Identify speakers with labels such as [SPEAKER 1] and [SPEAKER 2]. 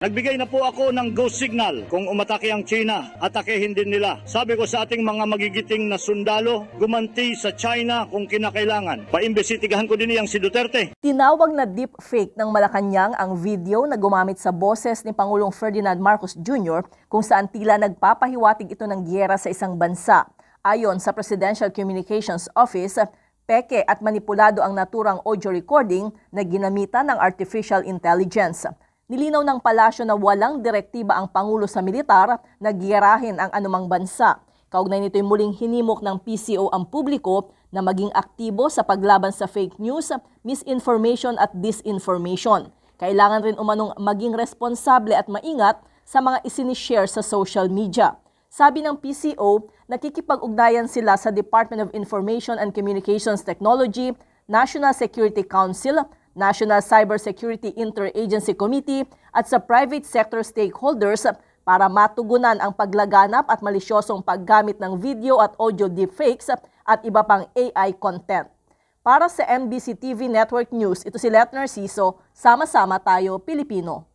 [SPEAKER 1] Nagbigay na po ako ng go signal kung umatake ang China, atakehin din nila. Sabi ko sa ating mga magigiting na sundalo, gumanti sa China kung kinakailangan. Paimbesitigahan ko din niyang si Duterte.
[SPEAKER 2] Tinawag na deepfake ng Malacanang ang video na gumamit sa boses ni Pangulong Ferdinand Marcos Jr. kung saan tila nagpapahiwatig ito ng giyera sa isang bansa. Ayon sa Presidential Communications Office, peke at manipulado ang naturang audio recording na ginamitan ng artificial intelligence. Nilinaw ng palasyo na walang direktiba ang Pangulo sa militar na giyerahin ang anumang bansa. Kaugnay nito'y muling hinimok ng PCO ang publiko na maging aktibo sa paglaban sa fake news, misinformation at disinformation. Kailangan rin umanong maging responsable at maingat sa mga isinishare sa social media. Sabi ng PCO, nakikipag-ugnayan sila sa Department of Information and Communications Technology, National Security Council, National Cybersecurity Interagency Committee at sa private sector stakeholders para matugunan ang paglaganap at malisyosong paggamit ng video at audio deepfakes at iba pang AI content. Para sa MBC TV Network News, ito si Let Narciso, sama-sama tayo Pilipino.